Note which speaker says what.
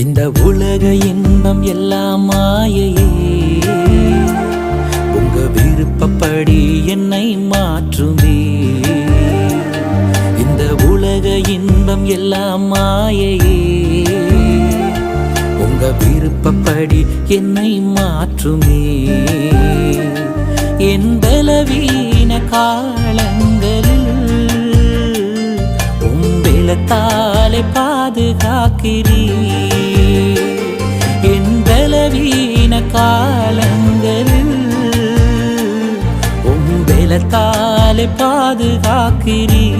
Speaker 1: இந்த உலக இன்பம் எல்லாம் மாயையே, உங்க விருப்பப்படி என்னை மாற்றுமே. இந்த உலக இன்பம் எல்லாம் மாயையே, உங்க விருப்பப்படி என்னை மாற்றுமே. என் பலவீன காலங்களில் உம்பெலத்தாலே பாதுகாக்கிறீர். என் பலவீன காலங்களில் உம்பெலத்தாலே பாதுகாக்கிறீர்.